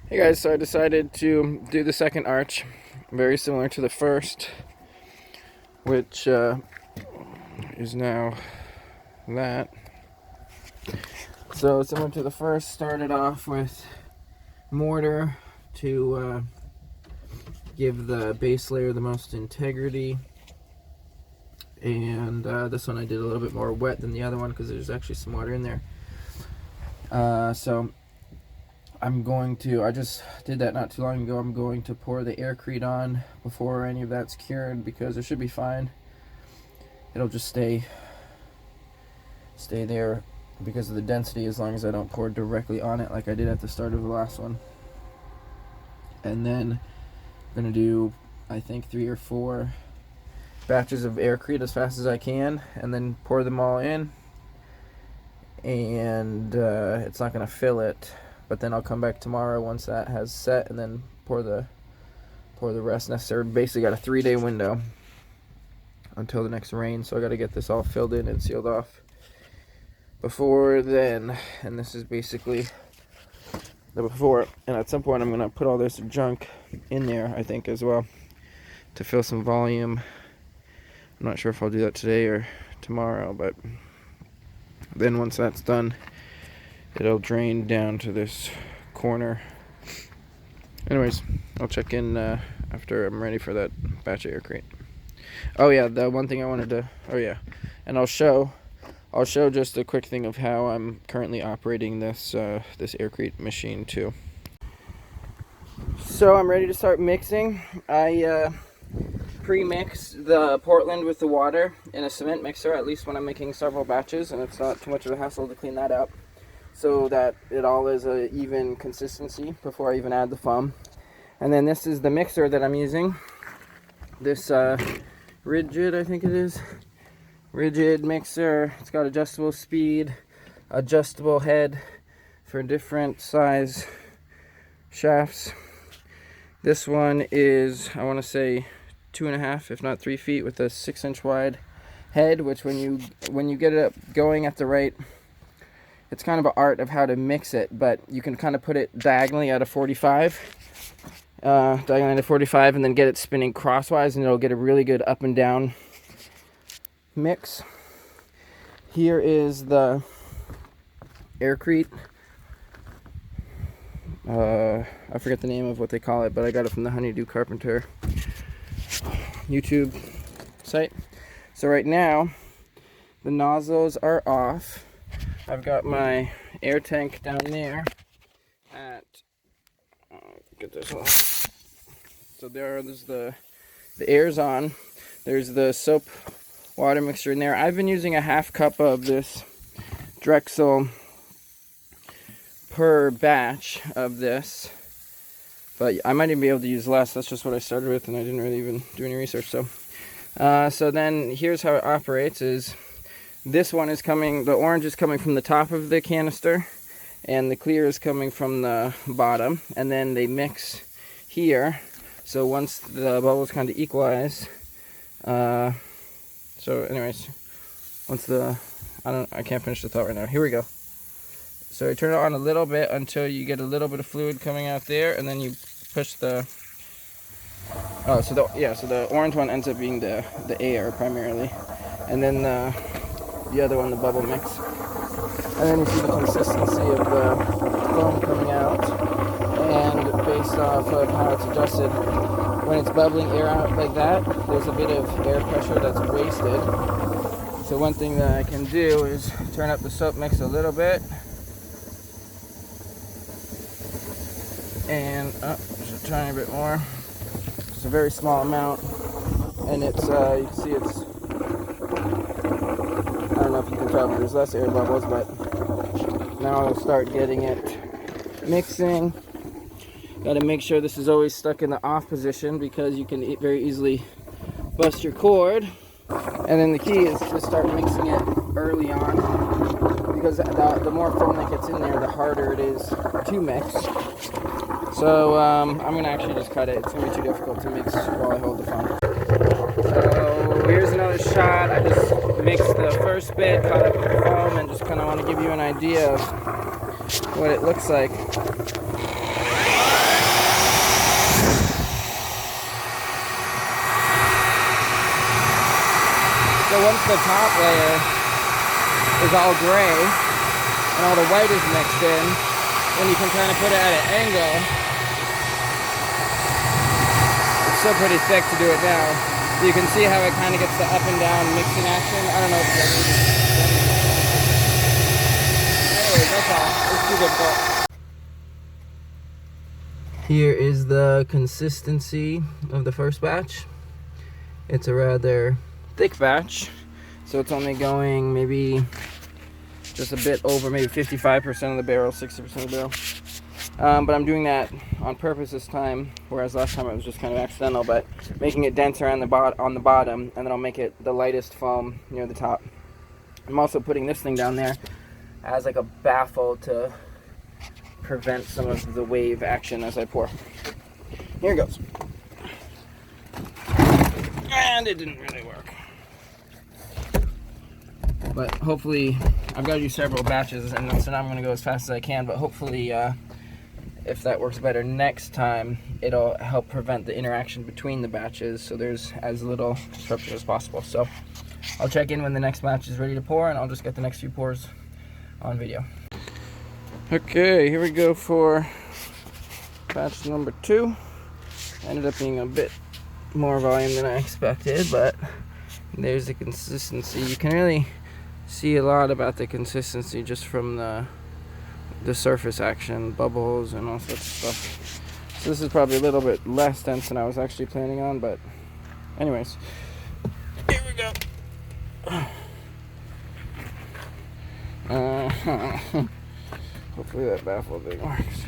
Hey guys, so I decided to do the second arch, very similar to the first, which is now that. So similar to the first, started off with mortar to give the base layer the most integrity, and this one I did a little bit more wet than the other one because there's actually some water in there. So I just did that not too long ago. I'm going to pour the Aircrete on before any of that's cured because it should be fine. It'll just stay there because of the density as long as I don't pour directly on it like I did at the start of the last one. And then I'm going to do, I think, 3 or 4 batches of Aircrete as fast as I can and then pour them all in. And it's not going to fill it. But then I'll come back tomorrow once that has set and then pour the rest necessary. Basically got a 3-day window until the next rain, so I got to get this all filled in and sealed off before then. And this is basically the before. And at some point I'm going to put all this junk in there, I think, as well, to fill some volume. I'm not sure if I'll do that today or tomorrow, but then once that's done, it'll drain down to this corner. Anyways, I'll check in after I'm ready for that batch of Aircrete. Oh yeah, the one thing I wanted to, and I'll show just a quick thing of how I'm currently operating this this Aircrete machine too. So I'm ready to start mixing. I pre-mix the Portland with the water in a cement mixer, at least when I'm making several batches, and it's not too much of a hassle to clean that up, so that it all is a even consistency before I even add the foam. And then this is the mixer that I'm using. This rigid, I think it is, rigid mixer. It's got adjustable speed, adjustable head for different size shafts. This one is, I want to say, 2.5, if not 3 feet, with a 6-inch wide head, which when you get it up going at the right, it's kind of an art of how to mix it, but you can kind of put it diagonally at a 45, and then get it spinning crosswise, and it'll get a really good up and down mix. Here is the Aircrete. I forget the name of what they call it, but I got it from the Honeydew Carpenter YouTube site. So right now, the nozzles are off. I've got my air tank down there at, get this off. So there's the air's on. There's the soap water mixture in there. I've been using a 1/2 cup of this Drexel per batch of this, but I might even be able to use less. That's just what I started with, and I didn't really even do any research. So then here's how it operates. Is this one is coming, the orange is coming from the top of the canister, and the clear is coming from the bottom, and then they mix here. So once the bubbles kind of equalize, so anyways, once I can't finish the thought right now. Here we go. So you turn it on a little bit until you get a little bit of fluid coming out there, and then you push the, so the orange one ends up being the air primarily, and then the other one, the bubble mix. And then you see the consistency of the foam coming out, and based off of how it's adjusted, when it's bubbling air out like that, there's a bit of air pressure that's wasted. So one thing that I can do is turn up the soap mix a little bit, and just a tiny bit more. It's a very small amount, and it's you can see it's, I don't know if you can tell, but there's less air bubbles. But now I'll start getting it mixing. Got to make sure this is always stuck in the off position because you can very easily bust your cord. And then the key is to start mixing it early on, because the more foam that gets in there, the harder it is to mix. So I'm going to actually just cut it. It's going to be too difficult to mix while I hold the foam. So here's another shot. I just mixed the first bit, caught up with the foam, and just kind of want to give you an idea of what it looks like. once the top layer is all gray and all the white is mixed in, then you can kind of put it at an angle. It's still pretty thick to do it now. So you can see how it kind of gets the up and down mixing action. I don't know if you anyways, that's all. It's too difficult. Here is the consistency of the first batch. It's a rather thick batch, so it's only going maybe just a bit over maybe 55% of the barrel, 60% of the barrel. But I'm doing that on purpose this time, whereas last time it was just kind of accidental, but making it denser on the bottom, and then I'll make it the lightest foam near the top. I'm also putting this thing down there as like a baffle to prevent some of the wave action as I pour. Here it goes. And it didn't really work. But hopefully, I've got to do several batches, and so now I'm going to go as fast as I can, but hopefully, if that works better next time, it'll help prevent the interaction between the batches, so there's as little disruption as possible. So I'll check in when the next batch is ready to pour, and I'll just get the next few pours on video. Okay, here we go for batch number 2. Ended up being a bit more volume than I expected, but there's the consistency. You can really see a lot about the consistency just from the surface action, bubbles and all sorts of stuff. So this is probably a little bit less dense than I was actually planning on, but anyways, here we go. Hopefully that baffle thing works.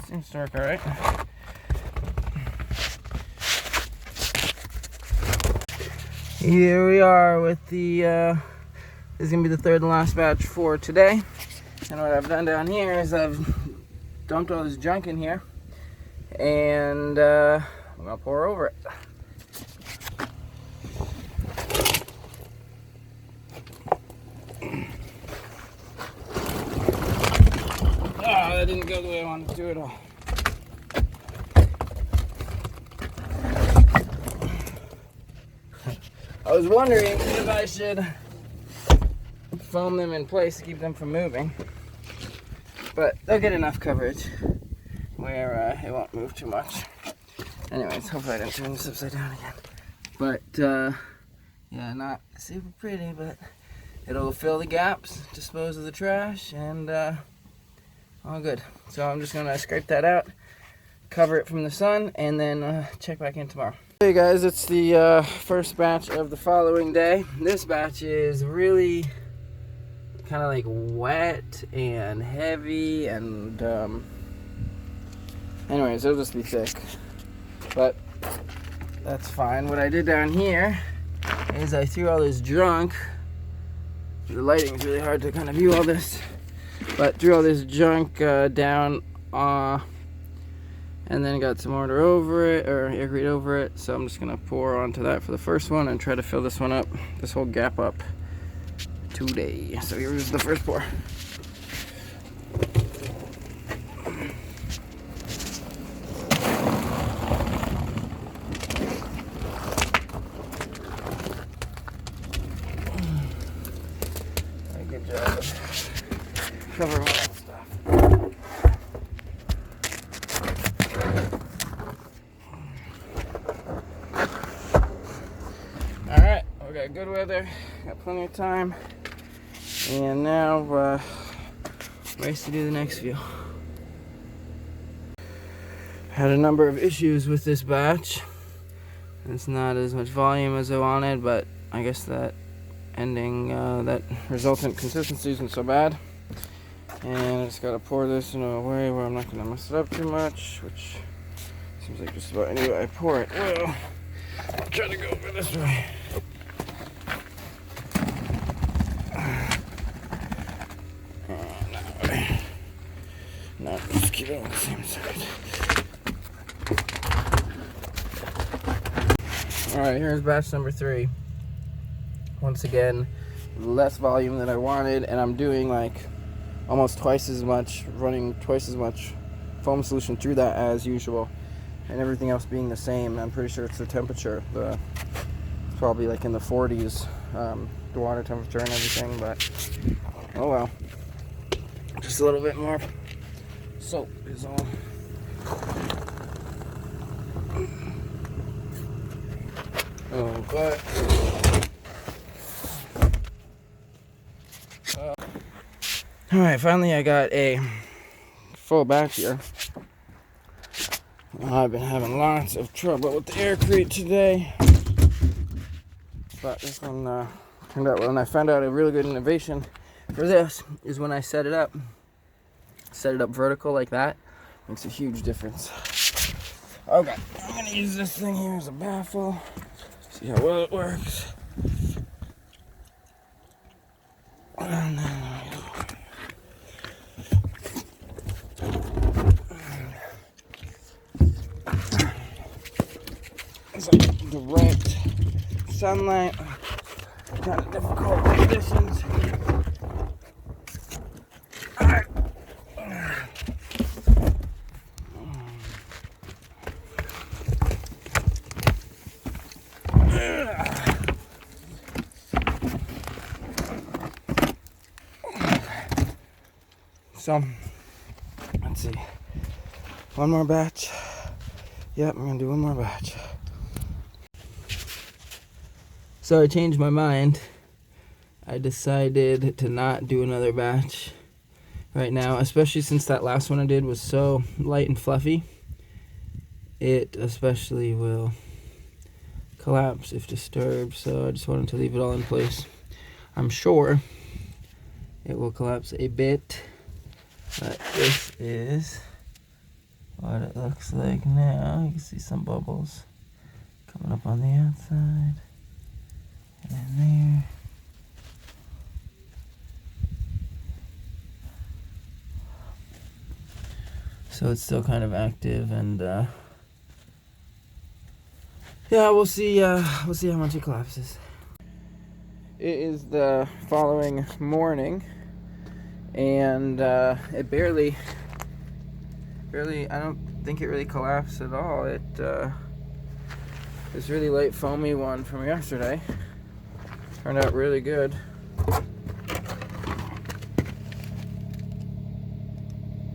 Seems to work all right. Here we are with the, this is gonna be the third and last batch for today. And what I've done down here is I've dumped all this junk in here, and I'm gonna pour over it. That didn't go the way I wanted to do it all. I was wondering if I should foam them in place to keep them from moving, but they'll get enough coverage where it won't move too much. Anyways, hopefully I didn't turn this upside down again. But yeah, not super pretty, but it'll fill the gaps, dispose of the trash, and all good. So I'm just gonna scrape that out, cover it from the sun, and then check back in tomorrow. Hey guys, it's the first batch of the following day. This batch is really kind of like wet and heavy, and anyways, it'll just be thick, but that's fine. What I did down here is I threw all this junk. The lighting's really hard to kind of view all this, but threw all this junk down, and then got some mortar over it, or Aircrete over it. So I'm just gonna pour onto that for the first one and try to fill this one up, this whole gap up today. So here's the first pour. Good job of covering all that stuff. Alright, we got good weather, got plenty of time, and now race to do the next few. Had a number of issues with this batch. It's not as much volume as I wanted, but I guess that ending, that resultant consistency isn't so bad. And I just gotta pour this in a way where I'm not gonna mess it up too much, which seems like just about any way I pour it will. I'll try to go over this way. And that way. No, just keep it on the same side. Alright, here's batch number 3. Once again, less volume than I wanted, and I'm doing like almost twice as much, running twice as much foam solution through that as usual, and everything else being the same. I'm pretty sure it's the temperature. It's probably like in the 40s, the water temperature and everything, but oh well. Just a little bit more soap is all. Oh, but alright, finally I got a full batch here. I've been having lots of trouble with the Aircrete today, but this one turned out well, and I found out a really good innovation for this is when I set it up vertical like that. Makes a huge difference. Okay, I'm gonna use this thing here as a baffle. See how well it works. And then it's like direct sunlight, kind of difficult conditions. Alright. So, let's see. One more batch. Yep, I'm gonna do one more batch. So I changed my mind. I decided to not do another batch right now, especially since that last one I did was so light and fluffy. It especially will collapse if disturbed, so I just wanted to leave it all in place. I'm sure it will collapse a bit, but this is what it looks like now. You can see some bubbles coming up on the outside and there. So it's still kind of active, and yeah, we'll see how much it collapses. It is the following morning, and it barely, I don't think it really collapsed at all. It this really light foamy one from yesterday turned out really good.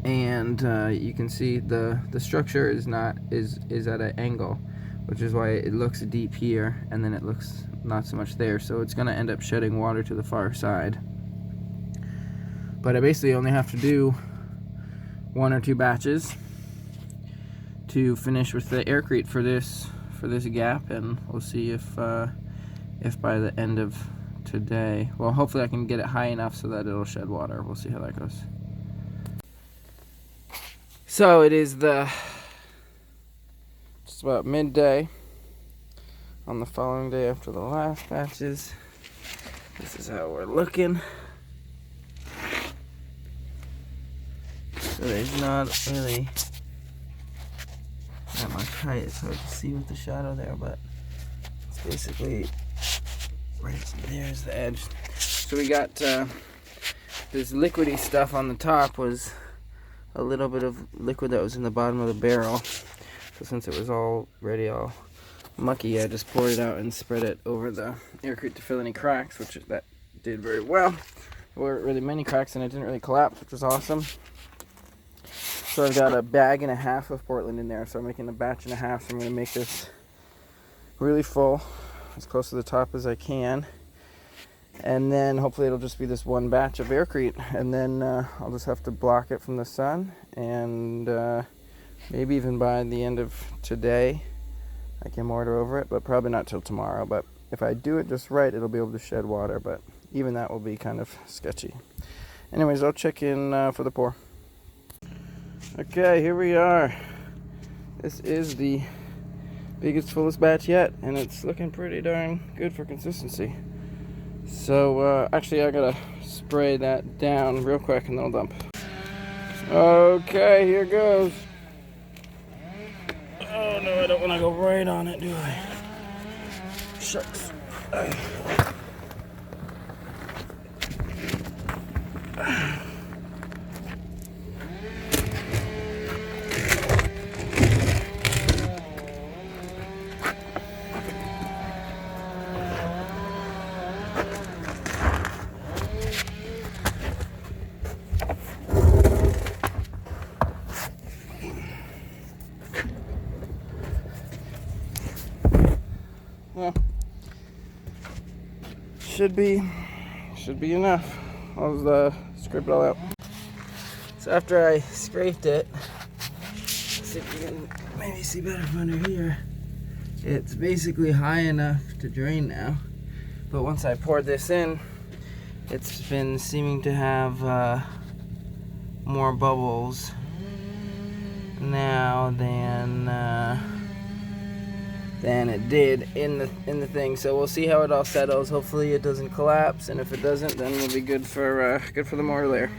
And you can see the structure is at an angle, which is why it looks deep here and then it looks not so much there, so it's going to end up shedding water to the far side. But I basically only have to do 1 or 2 batches to finish with the Aircrete for this gap, and we'll see if by the end of today, well, hopefully I can get it high enough so that it'll shed water. We'll see how that goes. So it is just about midday on the following day after the last batches. This is how we're looking. So there's not really that much height. It's hard to see with the shadow there, but it's basically right there's the edge. So we got this liquidy stuff on the top was a little bit of liquid that was in the bottom of the barrel. So since it was already all mucky, I just poured it out and spread it over the Aircrete to fill any cracks, which that did very well. There weren't really many cracks and it didn't really collapse, which was awesome. So I've got a bag and a half of Portland in there, so I'm making a batch and a half, so I'm going to make this really full, as close to the top as I can. And then hopefully it'll just be this one batch of Aircrete, and then I'll just have to block it from the sun, and maybe even by the end of today I can mortar over it, but probably not till tomorrow. But if I do it just right, it'll be able to shed water, but even that will be kind of sketchy. Anyways, I'll check in for the pour. Okay, here we are. This is the biggest, fullest batch yet, and it's looking pretty darn good for consistency. So actually I gotta spray that down real quick and then I'll dump. Okay, here goes. Oh no, I don't want to go right on it, do I? Shucks. Well, should be enough. I'll scrape it all out. So after I scraped it, see if you can maybe see better from under here. It's basically high enough to drain now, but once I poured this in, it's been seeming to have more bubbles now than it did in the thing. So we'll see how it all settles. Hopefully it doesn't collapse, and if it doesn't, then we'll be good for the mortar layer.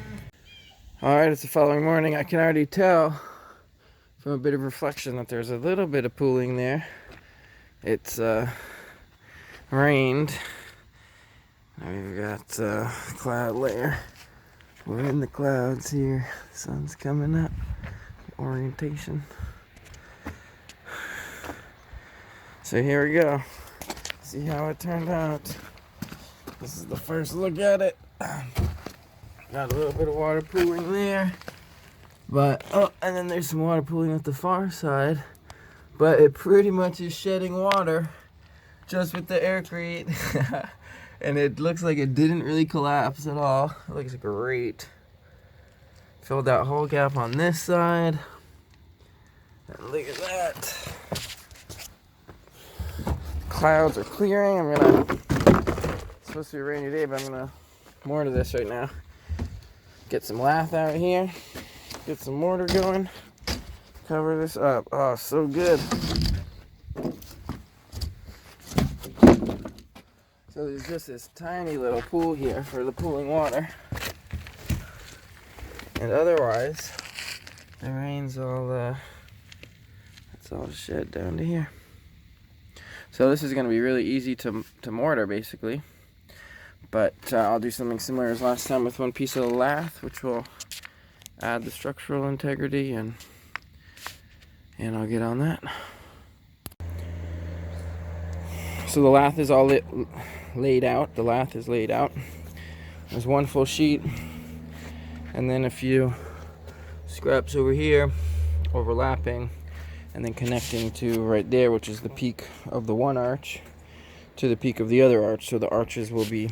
All right, it's the following morning. I can already tell from a bit of reflection that there's a little bit of pooling there. It's rained. We've got cloud layer. We're in the clouds here. The sun's coming up. Orientation. So here we go. See how it turned out. This is the first look at it. Got a little bit of water pooling there. But, and then there's some water pooling at the far side. But it pretty much is shedding water just with the Aircrete. And it looks like it didn't really collapse at all. It looks great. Filled that whole gap on this side. And look at that. Clouds are clearing. It's supposed to be a rainy day, but I'm gonna mortar this right now. Get some lath out here. Get some mortar going. Cover this up. Oh, so good. So there's just this tiny little pool here for the pooling water. And otherwise, the rain's all, it's all shed down to here. So this is going to be really easy to mortar, basically. But I'll do something similar as last time with one piece of lath, which will add the structural integrity, and I'll get on that. So the lath is all laid out. The lath is laid out. There's one full sheet, and then a few scraps over here, overlapping, and then connecting to right there, which is the peak of the one arch, to the peak of the other arch. So the arches will be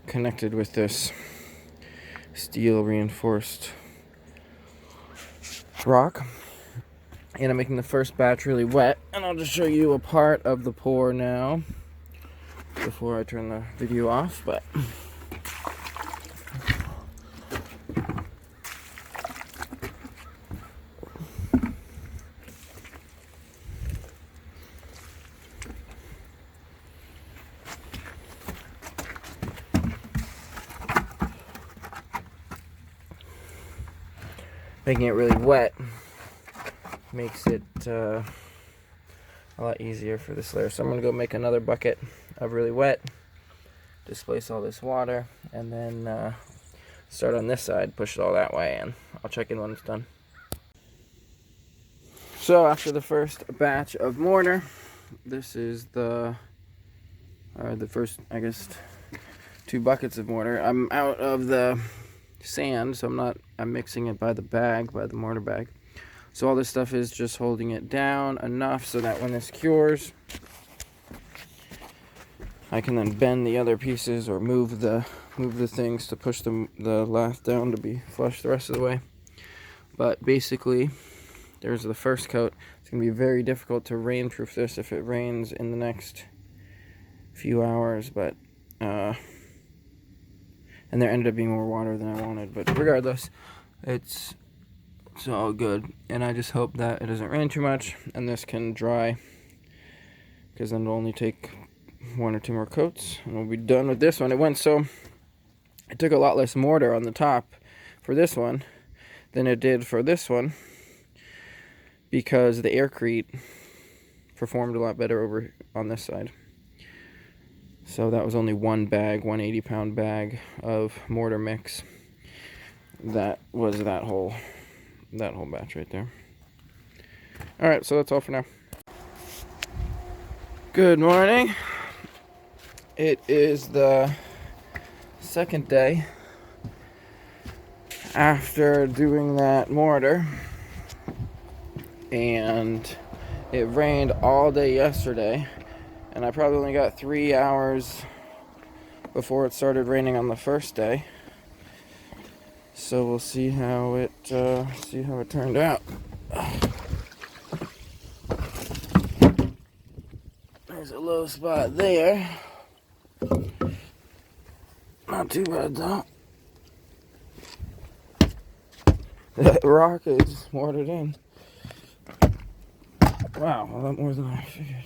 connected with this steel reinforced rock. And I'm making the first batch really wet, and I'll just show you a part of the pour now before I turn the video off. But making it really wet makes it a lot easier for this layer. So I'm going to go make another bucket of really wet, displace all this water, and then start on this side, push it all that way, and I'll check in when it's done. So after the first batch of mortar, this is the first, I guess, 2 buckets of mortar. I'm out of the sand, so I'm mixing it by the bag, by the mortar bag. So all this stuff is just holding it down enough so that when this cures, I can then bend the other pieces or move the things to push the lath down to be flush the rest of the way. But basically, there's the first coat. It's going to be very difficult to rainproof this if it rains in the next few hours, but and there ended up being more water than I wanted, but regardless, it's all good. And I just hope that it doesn't rain too much and this can dry, because then it'll only take 1 or 2 more coats and we'll be done with this one. It took a lot less mortar on the top for this one than it did for this one, because the Aircrete performed a lot better over on this side. So that was only one bag, 180-pound bag of mortar mix, that was that whole batch right there. All right, so that's all for now. Good morning. It is the second day after doing that mortar, and it rained all day yesterday, and I probably only got 3 hours before it started raining on the first day. So we'll see how it turned out. There's a low spot there. Not too bad though. That rock is mortared in. Wow, a lot more than I figured.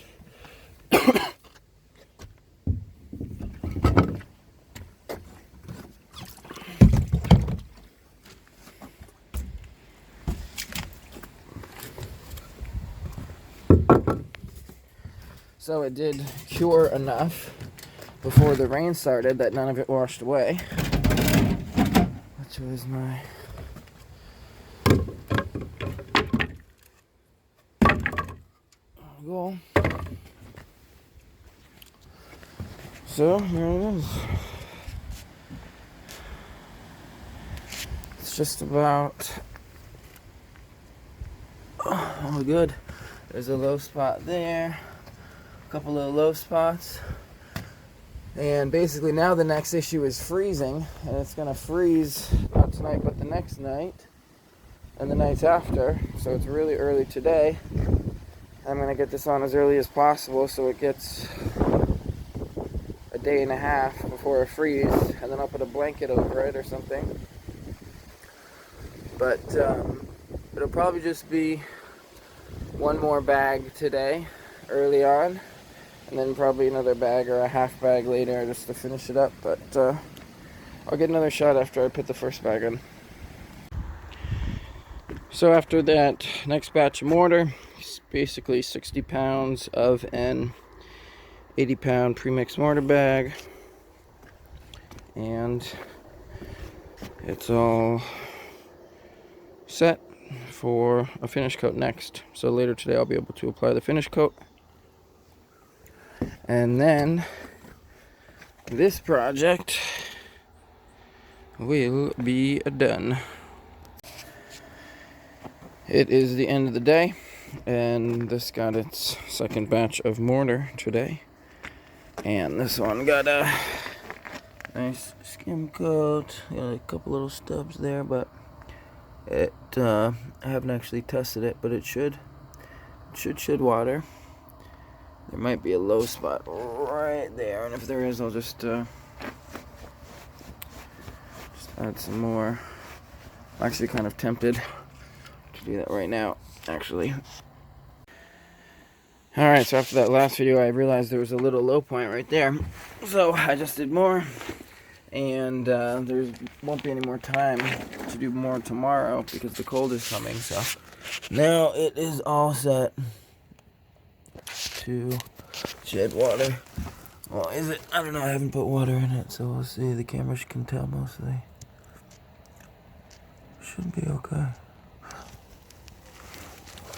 So it did cure enough before the rain started that none of it washed away, which was my goal. So here it is. It's just about all good. There's a low spot there, a couple of low spots, and basically now the next issue is freezing, and it's gonna freeze not tonight but the next night and the nights after. So it's really early today. I'm gonna get this on as early as possible so it gets a day and a half before it freezes, and then I'll put a blanket over it or something. But it'll probably just be one more bag today early on, and then probably another bag or a half bag later just to finish it up. But I'll get another shot after I put the first bag in. So after that next batch of mortar, it's basically 60 pounds of an 80-pound premix mortar bag, and it's all set for a finish coat next. So later today I'll be able to apply the finish coat, and then this project will be done. It is the end of the day, and this got its second batch of mortar today, and this one got a nice skim coat. Got a couple little stubs there, but it I haven't actually tested it, but it should water. There might be a low spot right there, and if there is, I'll just add some more. I'm actually kind of tempted to do that right now, actually. Alright, so after that last video I realized there was a little low point right there, so I just did more, and there won't be any more time to do more tomorrow because the cold is coming. So now it is all set to shed water. Well, is it? I don't know, I haven't put water in it, so we'll see. The cameras can tell mostly. Should be okay.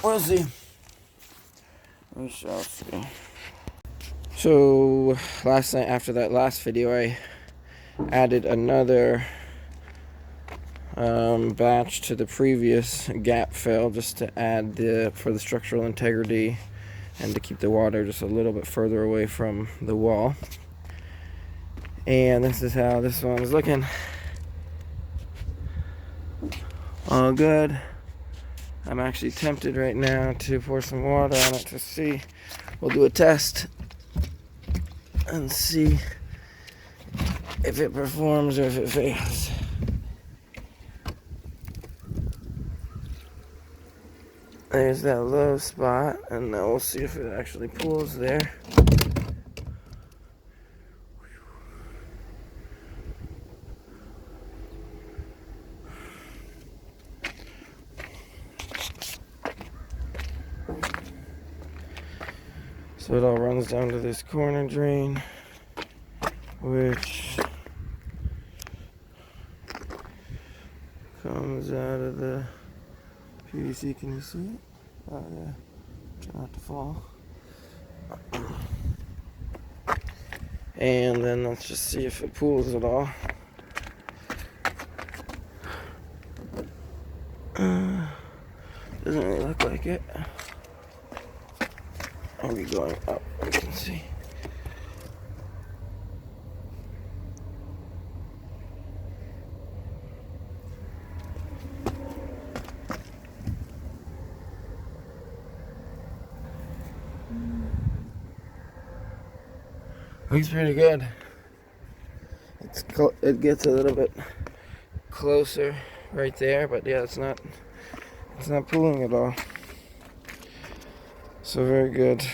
We'll see. We shall see. So last night, after that last video, I added another batch to the previous gap fill, just to add for the structural integrity and to keep the water just a little bit further away from the wall. And this is how this one is looking. All good. I'm actually tempted right now to pour some water on it to see. We'll do a test and see if it performs or if it fails. There's that low spot, and now we'll see if it actually pulls there. So it all runs down to this corner drain, which comes out of the PVC. Can you see it? Oh yeah. Try not to fall. And then let's just see if it pools at all. Doesn't really look like it. I'll be going up, you can see. Looks pretty good. It gets a little bit closer right there, but yeah, it's not pooling at all. So very good.